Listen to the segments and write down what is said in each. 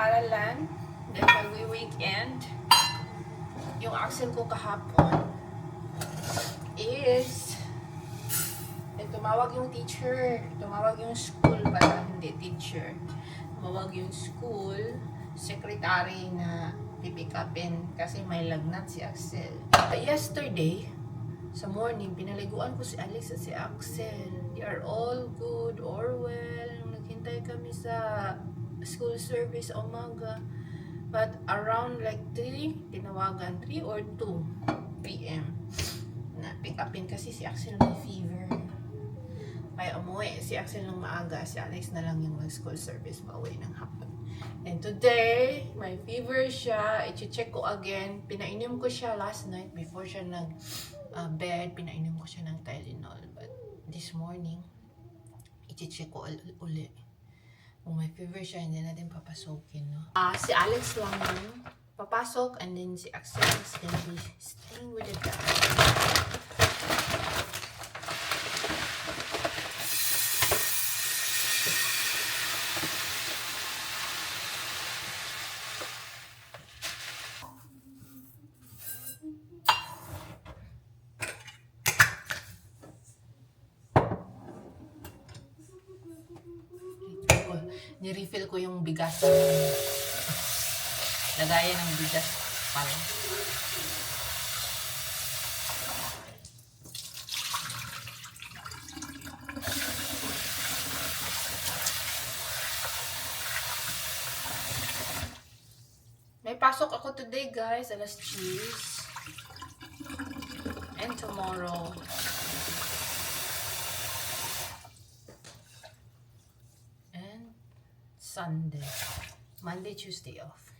paaralan dahil mag-weekend. Yung Axel ko kahapon is tumawag yung teacher, tumawag yung school pala, hindi teacher. Tumawag yung school secretary na pipick upin kasi may lagnat si Axel. Yesterday, sa morning, pinaliguan ko si Alex at si Axel. They are all good or well. Naghintay kami sa school service sa umaga. But around like 3, tinawagan 3 or 2 p.m. na pick upin kasi si Axel may fever. Kaya umuwi si Axel ng maaga. Si Alex na lang yung mag-school service pauwi ng hapon. And today, may fever siya. I-check ko again. Pinainom ko siya last night before siya bed. Pinainom ko siya ng Tylenol. But this morning, i-check ko ulit. Kung may fever siya, hindi natin papasokin, no? Si Alex lang yung papasok, and then si Axel is gonna be staying with the dad. Ni-refill ko yung bigas. Lagayan ng bigas pala. May pasok ako today, guys. Alas 10. And tomorrow. Sunday. Monday, Tuesday off.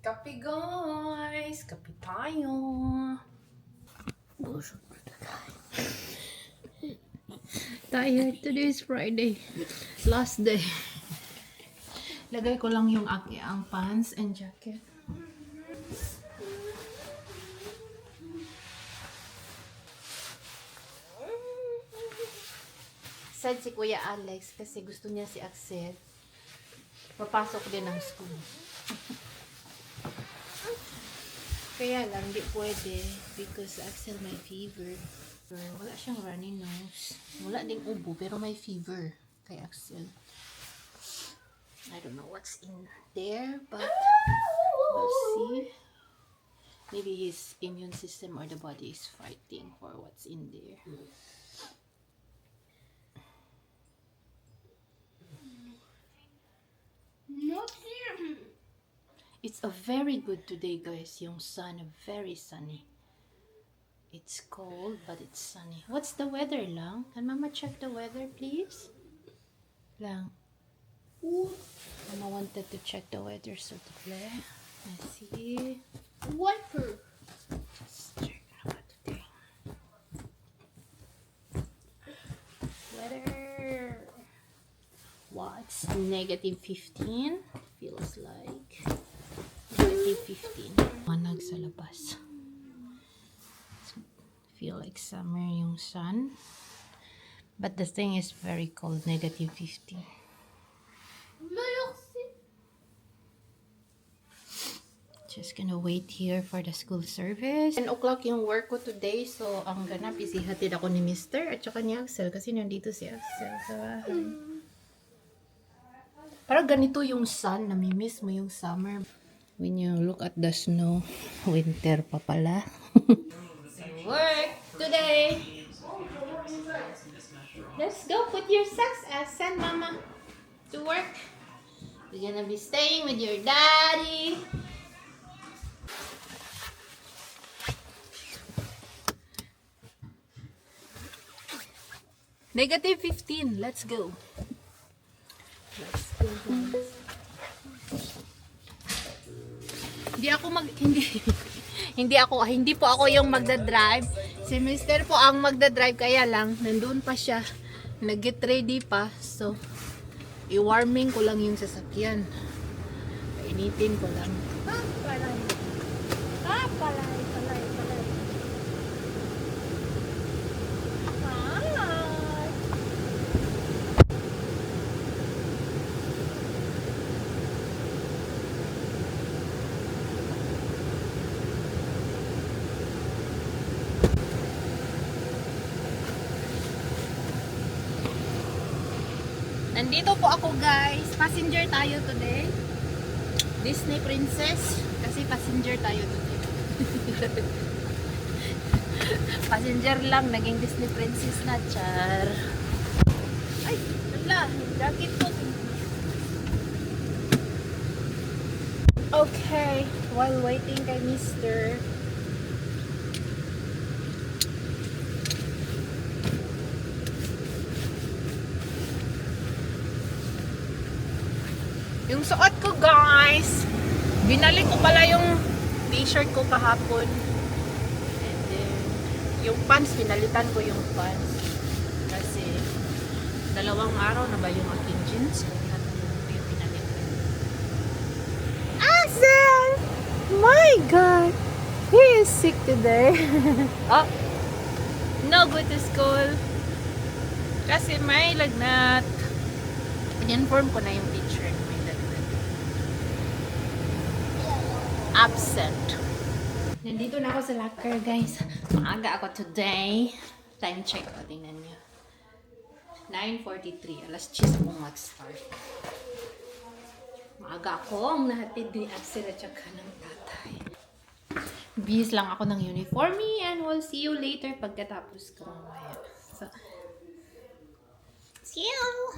Kape, guys! Kape tayo! Busog na tired. Today is Friday. Last day. Lagay ko lang yung ang pants and jacket. Sad si Kuya Alex kasi gusto niya si Axel. Papasok din ng school. Kaya lang, di pwede because Axel may fever. Wala siyang runny nose. Wala ding ubo, pero may fever kay Axel. I don't know what's in there, but we'll see. Maybe his immune system or the body is fighting for what's in there. Not here. It's a very good today, guys. Yung sun, very sunny. It's cold, but it's sunny. What's the weather, Lang? Can Mama check the weather, please? Lang. Mama wanted to check the weather, so let's see. Wiper. Just check about today. Weather. Wow, it's negative 15. Feels like negative 15. Manag sa labas. Feel like summer yung sun. But the thing is very cold, negative 15. Just gonna wait here for the school service. 10 o'clock yung work ko today, so ang ganap isihatid ako ni Mr. at saka ni Axel kasi nandito si Axel sa bahay. Parang ganito yung sun, namimiss mo yung summer. When you look at the snow, winter pa pala. Work today. Let's go put your socks and send mama to work. You're gonna be staying with your daddy. Negative 15. Let's go. Let's go. Hindi po ako yung magda-drive. Si Mr. po ang magda-drive, kaya lang nandun pa siya. Nag-get ready pa. So i-warming ko lang yung sasakyan. Painitin ko lang. Palay. Palay. Nandito po ako, guys. Passenger tayo today. Disney Princess. Kasi passenger tayo today. Passenger lang. Naging Disney Princess na, char. Ay, wala. Jacket ko. Okay. While waiting kay Mr. Yung suot ko, guys, binalik ko pala yung t-shirt ko kahapon. And then, yung pants, pinalitan ko yung pants. Kasi, 2 araw na ba yung aking jeans? Yung pinalitan. Axel! My God! He is sick today. Oh, no go to school. Kasi may lagnat. In-inform ko na yung teacher. Absent. Nandito na ako sa locker, guys. Maaga ako today. Time check ko, tingnan nyo. 9:43. Alas 10 akong mag-start. Maaga ako ang nahatid ni Axel at saka ng tatay. Bihis lang ako ng uniform and we'll see you later pagkatapos ko mamaya. So, see you!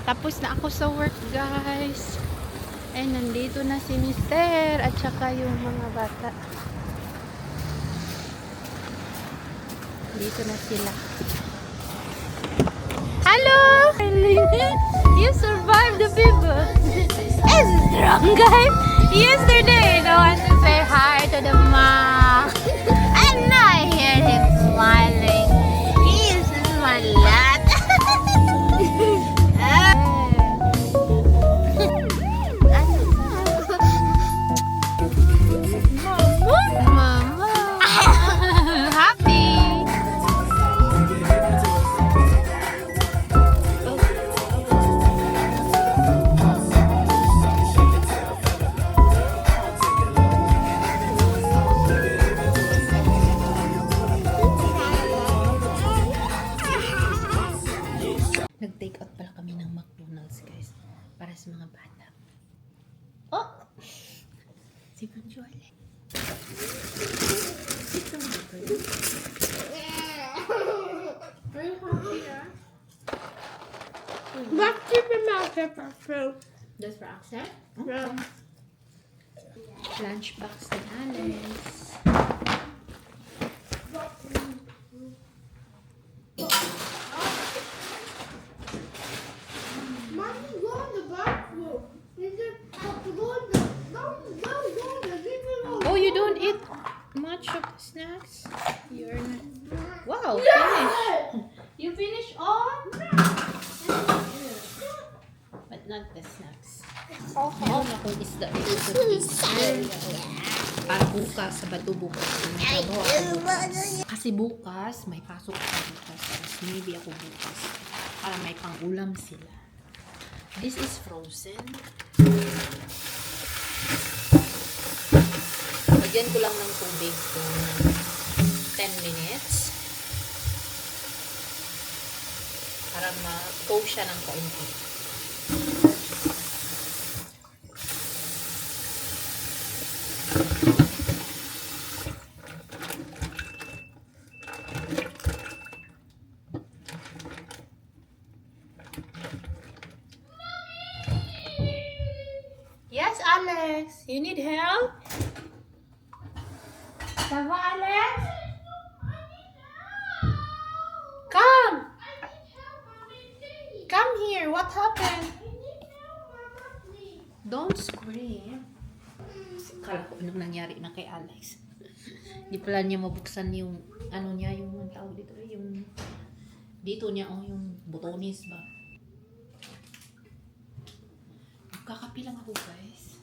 Tapos na ako sa work, guys. And nandito na si Mister at saka yung mga bata. Dito na sila. Hello! You survived the people. It's strong, guys. Yesterday, no one to say hi to the mom. And now I hear him smiling. He is smiling a lot. Nag-take out pala kami ng McDonald's, guys. Para sa mga bata. Oh! Si Bonjourle. Are you happy, ah? Back to the mouth fruit. Just for Axel? Lunchbox ni Alice. Mommy, go in the bathroom. Is it have to go in the Oh, you don't eat much of the snacks? You're not... Wow, finish. You finish all? But not the snacks. Oh, akong isda. Para bukas, sa bato bukas. Kasi bukas, may pasok ako bukas. Tapos maybe ako bukas. Para may pang-ulam sila. This is frozen. Lagyan ko lang ng tubig kung 10 minutes. Para ma-tow siya ng kaunti. Yes, Alex. You need help? Sava, Alex? Come! Come here. What happened? Don't scream. Kala ko anong nangyari na kay Alex. Di pala niya mabuksan yung ano niya, yung ang tawag dito, yung dito niya, yung butones ba. Kakapi lang ako, guys.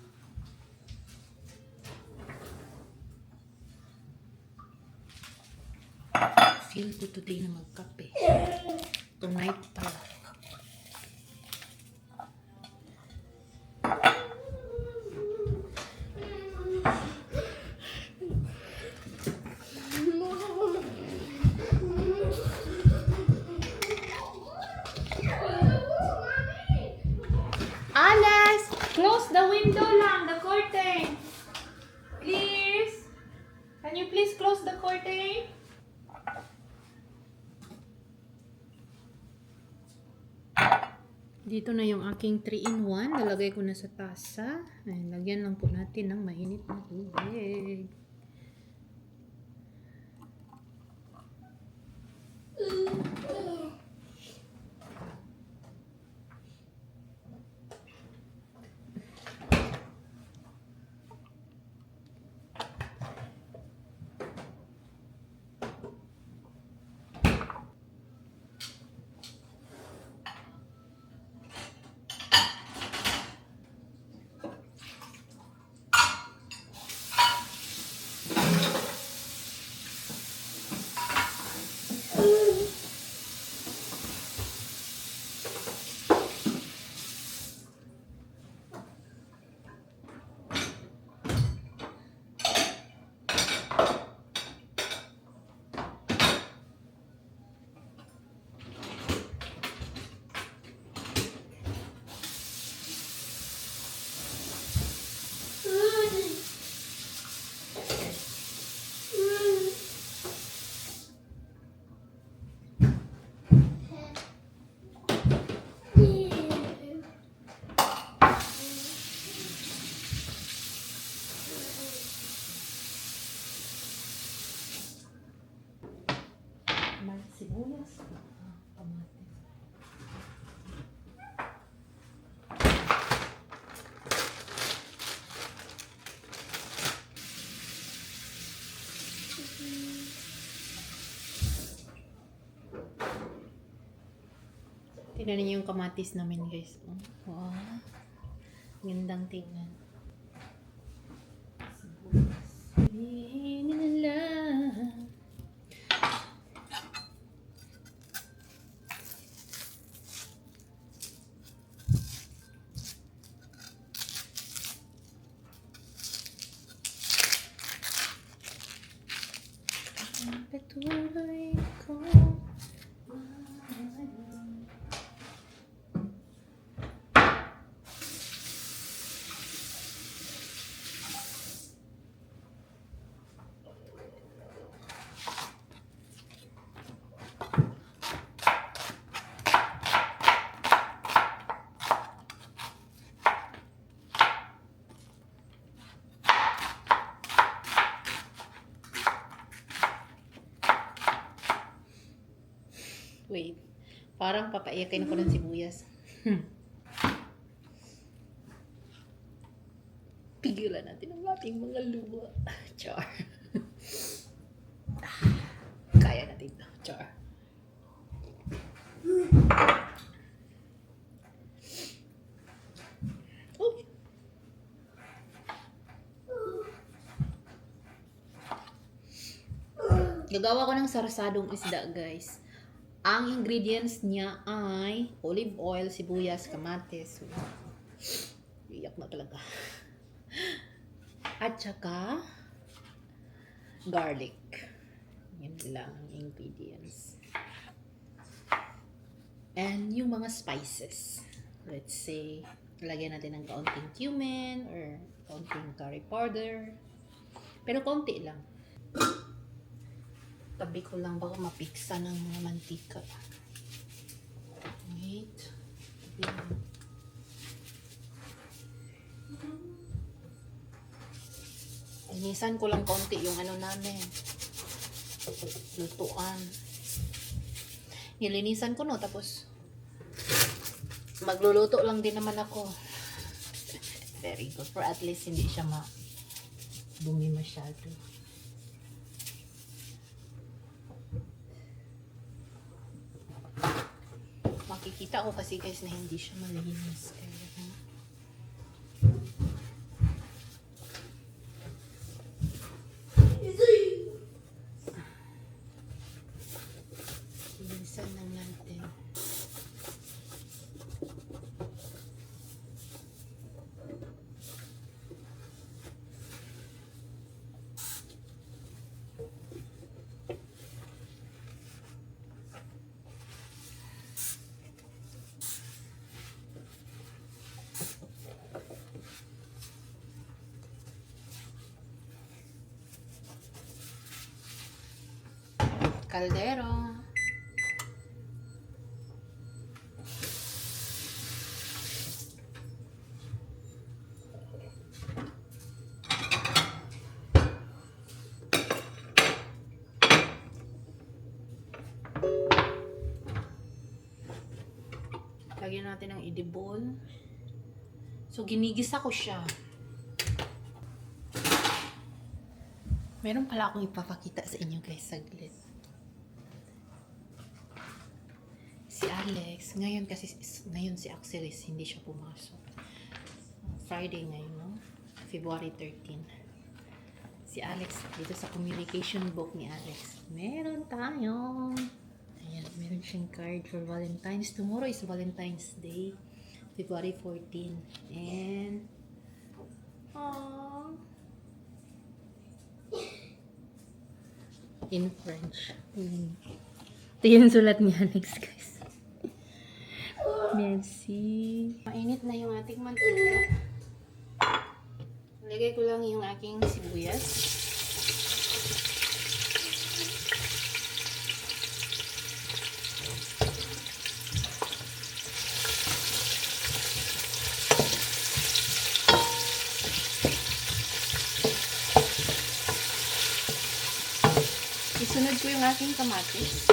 Feel ko today na magkape. Tonight pala. Alex, close the window lang, the curtain. Please. Can you please close the curtain? Dito na yung aking 3-in-1. Nalagay ko na sa tasa. Ayan, lagyan lang po natin ng mainit na tubig. Sibuyas. Kamatis. Tingnan niyo yung kamatis namin, guys. Wow. Gandang tingnan. Patuloy ko. Wait, parang papaiyakin ako ng sibuyas. Pigilan natin ang ating mga luha. Char. Kaya natin ito. Char. Oh. Gagawa ko ng sarsadong isda, guys. Ang ingredients niya ay olive oil, sibuyas, kamatis. Iyak na talaga. At saka garlic. Yan lang ang ingredients. And yung mga spices. Let's say, lagyan natin ng kaunting cumin or kaunting curry powder. Pero kaunti lang. Tabi ko lang baka mapiksa ng mga mantika. Wait. Yan. Linisan ko lang konti yung ano namin. Lutuan. Nilinisan ko no, tapos magluluto lang din naman ako. Very good. For at least hindi siya dumi masyado. Makikita ko kasi guys na hindi siya malinis. Kaya linisan lang natin. Kaldero. Lagyan natin ng idibol. So, ginigisa ko siya. Meron pala akong ipapakita sa inyo guys, saglit. Si Alex, ngayon si Axelis, hindi siya pumasok. Friday ngayon, no? February 13. Si Alex, dito sa communication book ni Alex, meron tayong, ayan, meron siyang card for Valentine's. Tomorrow is Valentine's Day, February 14. And, aww, in French. Ito yung sulat ni Alex, guys. Merci. Mainit na yung ating mantika. Lagay ko lang yung aking sibuyas. Isunod ko yung aking kamatis.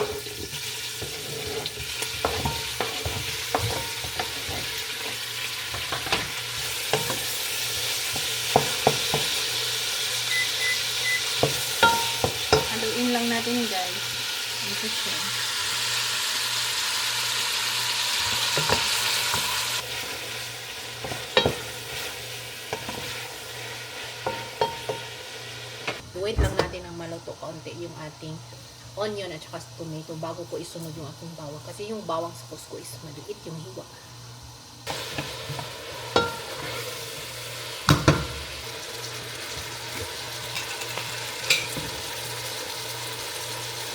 Haluin lang natin guys. Ito siya. Wait lang natin ng maluto kaunti yung ating onion at saka tomato bago ko isunod yung ating bawang. Kasi yung bawang sa ko is maliit yung hiwa.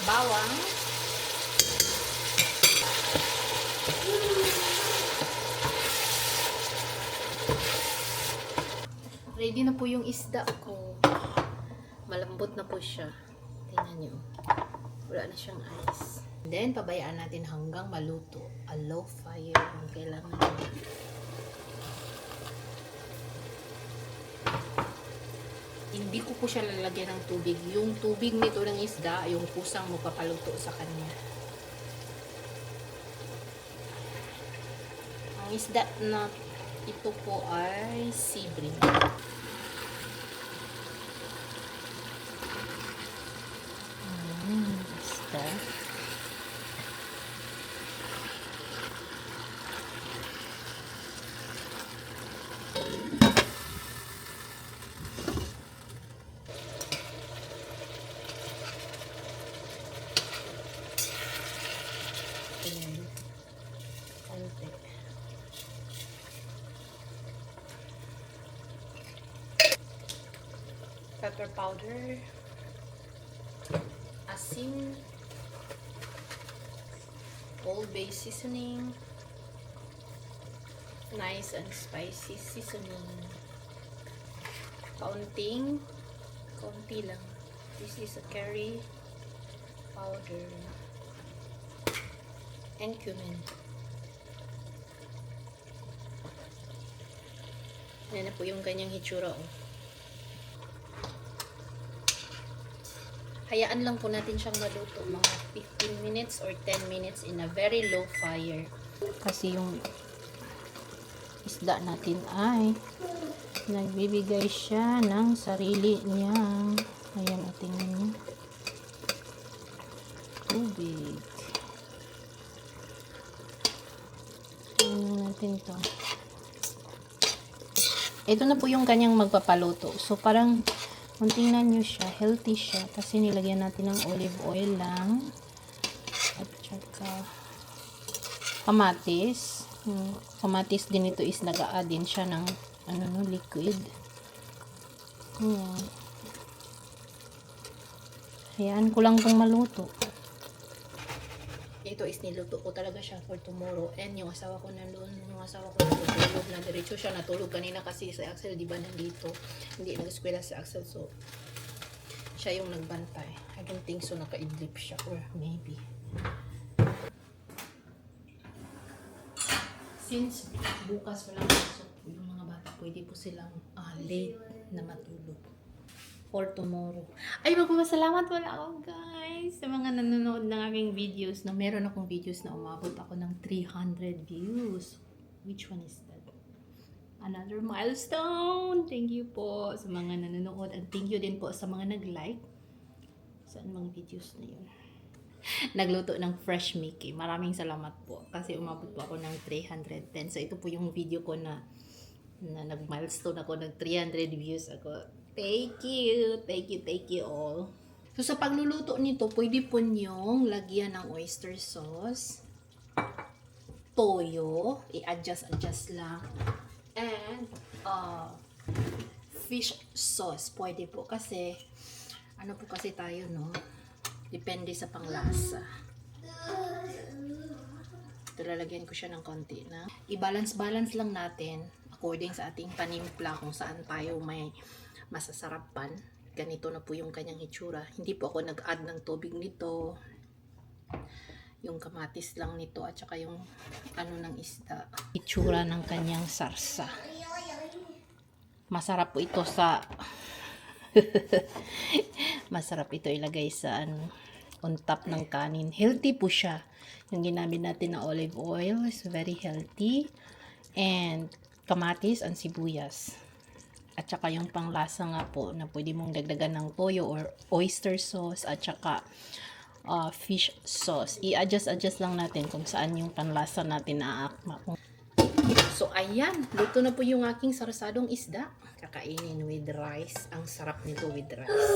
Bawang. Ready na po yung isda ko. Malambot na po siya. Tingnan nyo. Wala na siyang ice. Then, pabayaan natin hanggang maluto. A low fire ang kailangan niya. Hindi ko po siya lalagyan ng tubig. Yung tubig nito ng isda, yung kusang magpapaluto sa kanya. Ang isda na ito po ay sea bream. Isda. Pepper powder, asin, Old Bay seasoning, nice and spicy seasoning, konti lang. This is a curry powder and cumin. Yan na po yung kanyang hitsura. Oh. Hayaan lang po natin siyang maluto. Mga 15 minutes or 10 minutes in a very low fire. Kasi yung isda natin ay nagbibigay siya ng sarili niya. Ayan, tingnan niyo. Tubig. Tingnan natin to. Ito na po yung kanyang magpapaluto. So, parang kung tingnan nyo siya, healthy siya. Kasi nilagyan natin ng olive oil lang. At saka kamatis. Yung kamatis din ito is nag-a-add din siya ng liquid. Ayan. Hayaan ko lang kung maluto. Ito is niluto ko talaga siya for tomorrow. And yung asawa ko nandun, natulog na diretso siya. Natulog kanina kasi si Axel, di ba, nandito. Hindi nag-eskwela si Axel, so siya yung nagbantay. I don't think so naka-idlip siya, or maybe. Since bukas walang pasok po yung mga bata, pwede po silang late na matulog for tomorrow. Ay, magpapasalamat wala ako, guys, sa mga nanonood ng aking videos. Na meron akong videos na umabot ako ng 300 views. Which one is that? Another milestone. Thank you po sa mga nanonood. And thank you din po sa mga nag-like. Saan mga videos na yun? Nagluto ng fresh Mickey. Maraming salamat po. Kasi umabot po ako ng 310. So, ito po yung video ko na nag-milestone ako ng 300 views ako. Thank you. Thank you all. So, sa pagluluto nito, pwede po niyong lagyan ng oyster sauce, toyo, i-adjust lang, and fish sauce. Pwede po kasi, ano po kasi tayo, no? Depende sa panglasa. Ito, lalagyan ko siya ng konti na. I-balance lang natin according sa ating panimpla kung saan tayo may masasarapan. Ganito na po yung kanyang hitsura. Hindi po ako nag-add ng tubig nito. Yung kamatis lang nito at saka yung ng isda. Hitsura ng kanyang sarsa. Masarap po ito sa masarap ito ilagay sa on top ng kanin. Healthy po siya. Yung ginamit natin na olive oil is very healthy. And kamatis and sibuyas. At saka yung panglasa nga po na pwede mong dagdagan ng toyo or oyster sauce at saka fish sauce. I-adjust lang natin kung saan yung panlasa natin aakma. So, ayan. Luto na po yung aking sarsadong isda. Kakainin with rice. Ang sarap nito with rice.